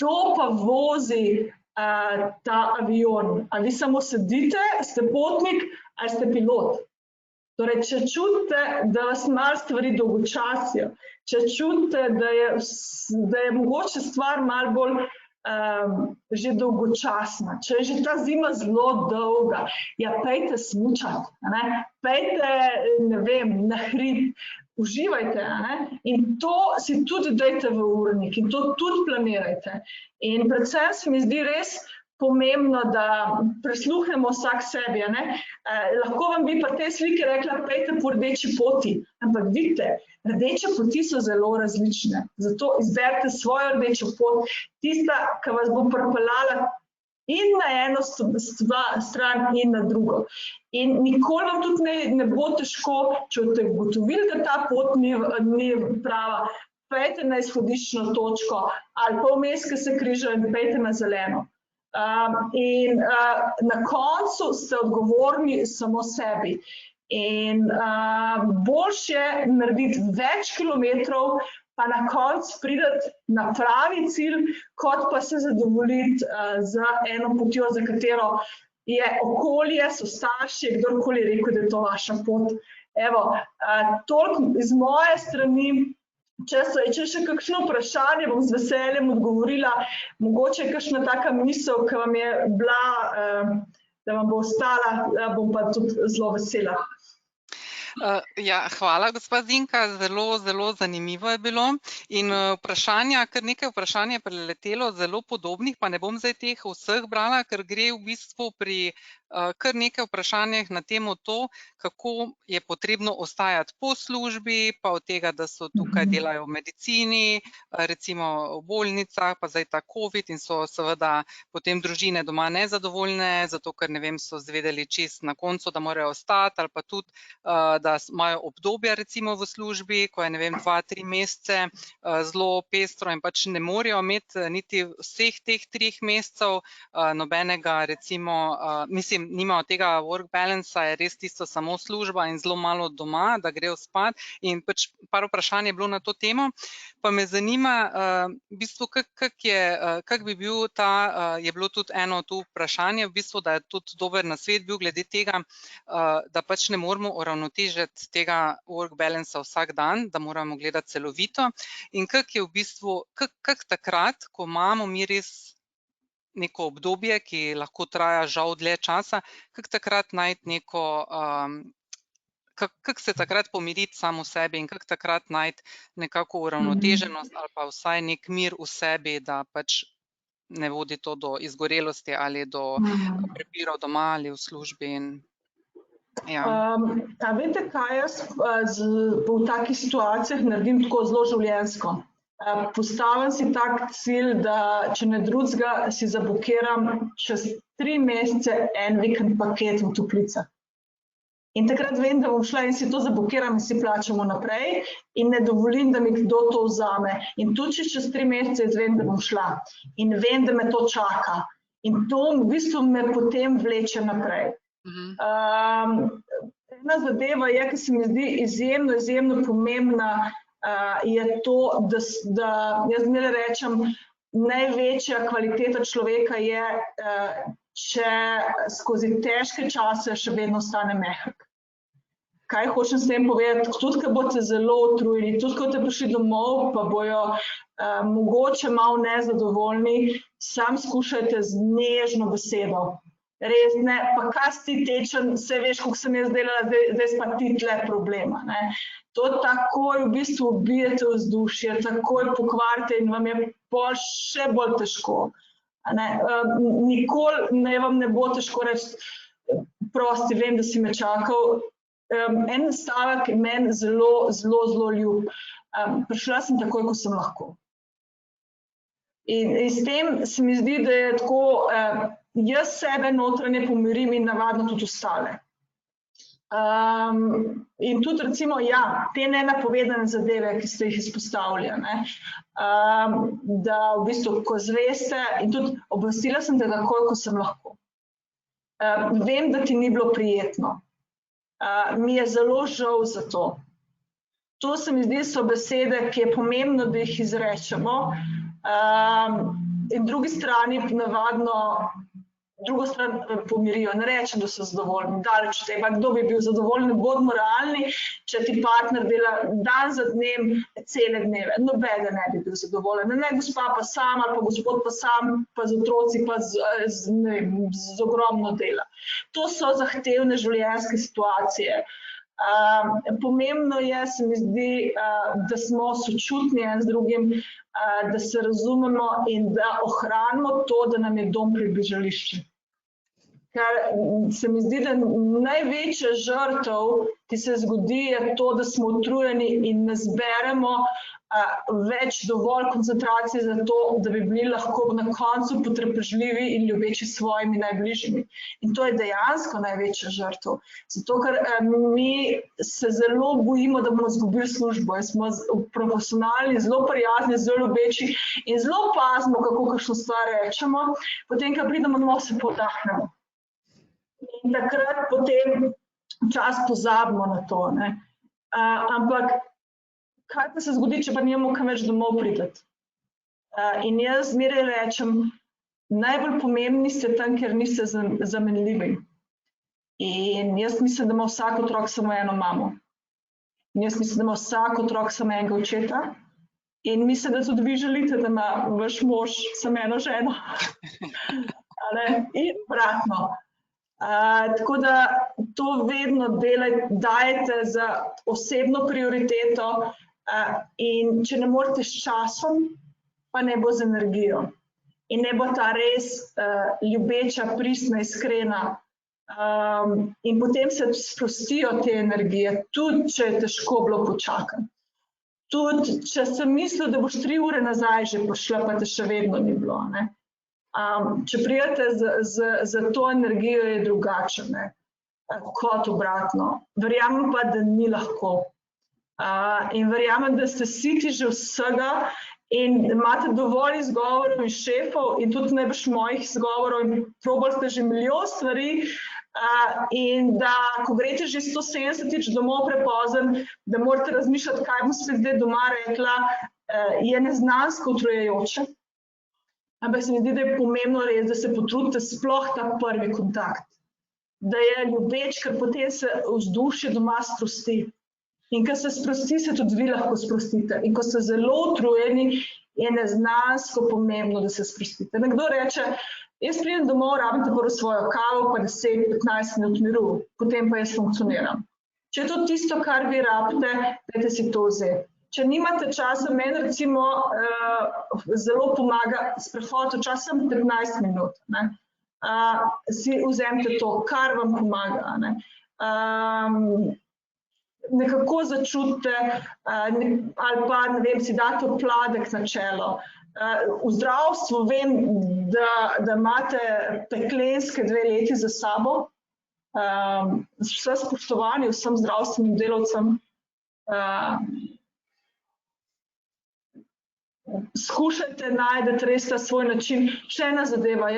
to pa vozi ta avion. A vi samo sedite, ste potnik ali ste pilot? Torej, če čutite, da vas malo stvari dolgočasijo, če čutite, da je mogoče stvar malo bolj že dolgočasna, če je že ta zima zelo dolga, ja, pejte smučati, pejte, ne vem, na hrib, uživajte, in to si tudi dajte v urnik in to tudi planirajte. In predvsem se mi zdi res pomembno, da prisluhnemo vsak sebi. Lahko vam bi pri tej sliki rekla, pejte po rdeči poti, ampak vidite, rdeče poti so zelo različne, zato izberite svojo rdečo pot, tista, ki vas bo pripeljala in na eno stran in na drugo. In nikoli vam tudi ne bo težko, če boste ugotovili, da ta pot ni prava, pejte na izhodiščno točko ali pa vmes, ki se križajo, in pejte na zeleno. In na koncu ste odgovorni samo sebi. In boljše je narediti več kilometrov, pa na koncu priti na pravi cilj, kot pa se zadovoljiti z eno potjo, za katero je okolje, so starši, kdorkoli rekel, da je to vaša pot. Evo, toliko iz moje strani. Če je še kakšno vprašanje, bom z veseljem odgovorila. Mogoče je kakšna taka misel, ki vam je bila, da vam bo ostala, bom pa tudi zelo vesela. Ja, hvala, gospa Zinka, zelo zanimivo je bilo. In vprašanja, kar nekaj vprašanj je preletelo, zelo podobnih, pa ne bom zdaj teh vseh brala, ker gre v bistvu pri kar nekaj vprašanjih na temo to, kako je potrebno ostajati po službi, pa od tega, da so tukaj delajo v medicini, recimo v bolnicah, pa zdaj ta COVID in so seveda potem družine doma nezadovoljne, zato ker, ne vem, so zvedeli čist na koncu, da morajo ostati, ali pa tudi, da imajo obdobja recimo v službi, ko je, ne vem, 2-3 mesece zelo pestro in pač ne morejo imeti niti vseh teh 3 mesecev nobenega, recimo, mislim, nimajo tega work balance, je res tisto samo služba in zelo malo doma, da grejo spat. In pač par vprašanj je bilo na to temo, pa me zanima, v bistvu, kak bi bil je bilo tudi eno tu vprašanje, v bistvu, da je tudi dober nasvet bil glede tega, da pač ne moramo uravnotežiti tega work balance vsak dan, da moramo gledati celovito. In kak je v bistvu, kak takrat, ko imamo mi res neko obdobje, ki lahko traja žal dlje časa, kak takrat najti neko, kak se takrat pomiriti samo v sebi in kak takrat najti nekako uravnoteženost ali pa vsaj nek mir v sebi, da pač ne vodi to do izgorelosti ali do prepirov doma ali v službi. A veste, kaj jaz v takih situacijah naredim tako zelo življenjsko? Postavim si tak cilj, da če ne drugega si zabukiram čez 3 mesece en vikend paket v Toplicah. In takrat vem, da bom šla in si to zabukiram in si plačamo naprej in ne dovolim, da mi kdo to vzame. In tudi čez 3 mesece jaz vem, da bom šla in vem, da me to čaka. In to v bistvu me potem vleče naprej. Ena zadeva je, ki se mi zdi izjemno pomembna, je to, da jaz zmeraj rečem, največja kvaliteta človeka je, če skozi težke čase še vedno ostane mehek. Kaj hočem s tem povedati? Tudi, ko boste zelo utrujeni, tudi, ko boste prišli domov, pa bojo mogoče malo nezadovoljni, sam skušajte z nežno besedo. Res ne, pa kaj si tečen, vse veš, koliko sem jaz delala, zdaj pa ti tle problema. To takoj v bistvu ubijete vzdušje, takoj pokvarite in vam je pol še bolj težko. Nikoli vam ne bo težko reči, prosti, vem, da si me čakal. En stavek je meni zelo ljub. Prišla sem takoj, ko sem lahko. In s tem se mi zdi, da je tako, jaz sebe notranje pomirim in navadno tudi ostale. In tudi recimo, ja, te nenapovedane zadeve, ki ste jih izpostavili, da v bistvu, ko zveste, in tudi obvestila sem te takoj, ko sem lahko. Vem, da ti ni bilo prijetno. Mi je zelo žal za to. To se mi zdi, so besede, ki je pomembno, da jih izrečemo. In drugi strani navadno drugo stran pomirijo, ne rečem, da so zadovoljni, daleč od tega, kdo bi bil zadovoljen, bodimo realni, če ti partner dela dan za dnem cele dneve, nobeden ne bi bil zadovoljen, ne gospa pa sam ali pa gospod pa sam, pa z otroci pa z ogromno dela. To so zahtevne življenjske situacije. Pomembno je, se mi zdi, da smo sočutni en z drugim, da se razumemo in da ohranimo to, da nam je dom približališče. Ker se mi zdi, da največja žrtev, ki se zgodi, je to, da smo utrujeni in ne zberemo več dovolj koncentracije za to, da bi bili lahko na koncu potrpežljivi in ljubeči s svojimi najbližjimi. In to je dejansko največja žrtev. Zato, ker mi se zelo bojimo, da bomo izgubili službo. Smo profesionalni, zelo prijazni, zelo ljubeči in zelo pazimo, kako kakšno stvar rečemo, potem, ko pridemo domov, se podahnemo. In takrat potem čas pozabimo na to. Ampak kaj pa se zgodi, če pa nimamo kam več domov priti? In jaz zmeraj rečem, najbolj pomembni ste tam, ker niste zamenljivi. In jaz mislim, da ima vsak otrok samo eno mamo. In jaz mislim, da ima vsak otrok samo enega očeta. In mislim, da tudi vi želite, da ima vaš mož samo eno ženo. In obratno. Tako da to vedno dajete za osebno prioriteto, in če ne morete s časom, pa ne bo z energijo. In ne bo ta res ljubeča, pristna, iskrena. In potem se sprostijo te energije, tudi če je težko bilo počakati. Tudi če sem mislil, da boš 3 ure nazaj že prišla, pa te še vedno ni bilo. Če pridete za to energijo, je drugače, kot obratno. Verjamem pa, da ni lahko. In verjamem, da ste siti že vsega in imate dovolj izgovorov in šefov in tudi najbrž mojih izgovorov in probali ste že milijon stvari in da, ko greste že 170-tič domov prepozen, da morate razmišljati, kaj bom se zdaj doma rekla, je neznansko utrujajoče. Ampak se mi zdi, da je pomembno res, da se potrudite sploh ta prvi kontakt. Da je ljubeč, ker potem se vzdušje doma sprosti. In ko se sprosti, se tudi vi lahko sprostite. In ko ste zelo utrujeni, je neznansko pomembno, da se sprostite. Nekdo reče, jaz pridem domov, rabim te prvo svojo kavo, pa 10-15 minut miru, potem pa jaz funkcioniram. Če je to tisto, kar vi rabite, dajte si to vzeti. Če nimate časa, meni recimo zelo pomaga sprehod, včasih 15 minut. Si vzemite to, kar vam pomaga. Nekako začutite ali pa, ne vem, si date opladek na čelo. V zdravstvu vem, da imate peklenske 2 leti za sabo. Vse spoštovanje vsem zdravstvenim delavcem. Skušajte najti res ta svoj način. Še ena zadeva,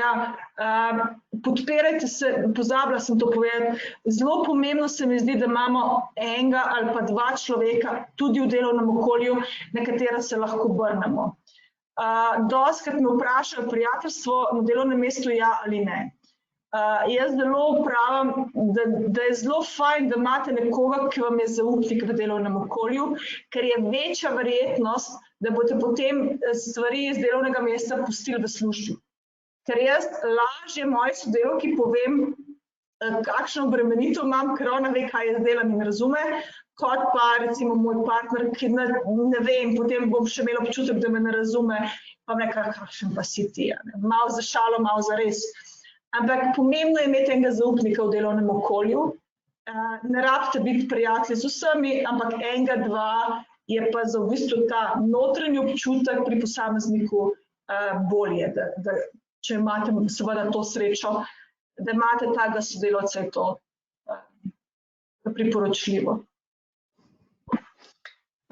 podpirajte se, pozabila sem to povedati, zelo pomembno se mi zdi, da imamo enega ali pa 2 človeka tudi v delovnem okolju, na katera se lahko obrnemo. Dostikrat me vprašajo prijateljstvo na delovnem mestu, ja ali ne. Jaz zelo upravim, da je zelo fajn, da imate nekoga, ki vam je zaupnik v delovnem okolju, ker je večja verjetnost, da boste potem stvari iz delovnega mesta pustili v službi. Ker jaz lažje moji sodelavki povem, kakšno obremenitev imam, ker ona ve, kaj jaz delam in razume, kot pa recimo moj partner, ki ne vem, potem bom še imela občutek, da me ne razume, pa nekaj, kakšen pa si ti. Malo za šalo, malo za res. Ampak pomembno je imeti enega zaupnika v delovnem okolju. Ne rabite biti prijatelji z vsemi, ampak enega, 2 je pa za v bistvu ta notranji občutek pri posamezniku bolje, da če imate seveda to srečo, da imate takega sodelavca, je to priporočljivo.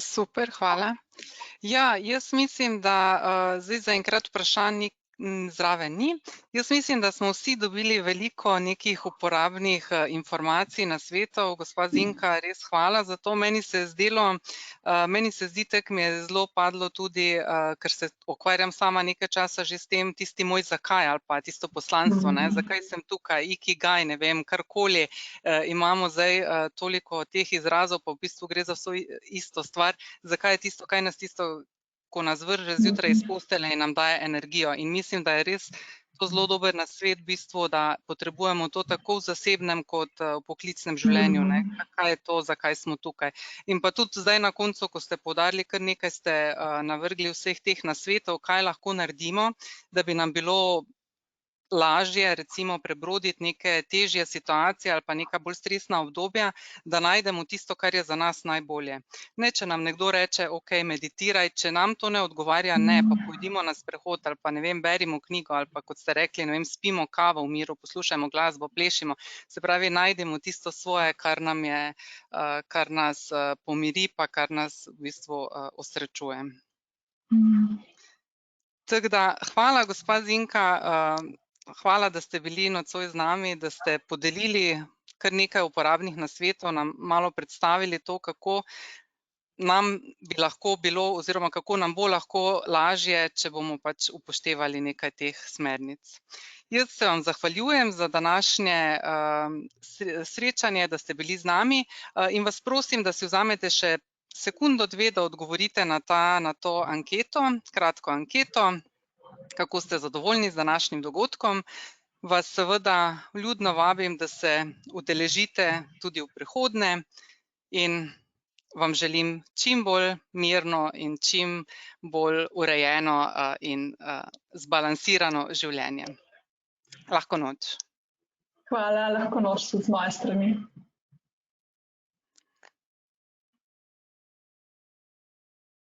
Super, hvala. Ja, jaz mislim, da zdaj zaenkrat vprašanj zraven ni. Jaz mislim, da smo vsi dobili veliko nekih uporabnih informacij, nasvetov. Gospa Zinka, res hvala za to. Meni se zdi, tako mi je zelo padlo tudi, ker se ukvarjam sama nekaj časa že s tem, tisti moj zakaj ali pa tisto poslanstvo, ne, zakaj sem tukaj, ikigai, ne vem, karkoli. Imamo zdaj toliko teh izrazov, pa v bistvu gre za vso isto stvar. Zakaj je tisto, kaj nas tisto, ko nas vrže zjutraj iz postelje in nam daje energijo. In mislim, da je res to zelo dober nasvet v bistvu, da potrebujemo to tako v zasebnem kot v poklicnem življenju, ne, kaj je to, zakaj smo tukaj. In pa tudi zdaj na koncu, ko ste poudarili, kar nekaj ste navrgli vseh teh nasvetov, kaj lahko naredimo, da bi nam bilo lažje recimo prebroditi neke težje situacije ali pa neka bolj stresna obdobja, da najdemo tisto, kar je za nas najbolje. Ne, če nam nekdo reče, ok, meditiraj, če nam to ne odgovarja, ne, pa pojdimo na sprehod ali pa, ne vem, berimo knjigo ali pa, kot ste rekli, ne vem, spimo kavo v miru, poslušajmo glasbo, plešimo. Se pravi, najdemo tisto svoje, kar nas pomiri, pa kar nas v bistvu osrečuje. Tako da, hvala, gospa Zinka, hvala, da ste bili nocoj z nami, da ste podelili kar nekaj uporabnih nasvetov, nam malo predstavili to, kako nam bi lahko bilo oziroma kako nam bo lahko lažje, če bomo pač upoštevali nekaj teh smernic. Jaz se vam zahvaljujem za današnje srečanje, da ste bili z nami in vas prosim, da si vzamete še sekundo, dve, da odgovorite na to anketo, kratko anketo, kako ste zadovoljni z današnjim dogodkom. Vas seveda vljudno vabim, da se udeležite tudi v prihodnje in vam želim čim bolj mirno in čim bolj urejeno in zbalansirano življenje. Lahko noč. Hvala, lahko noč tudi z moje strani.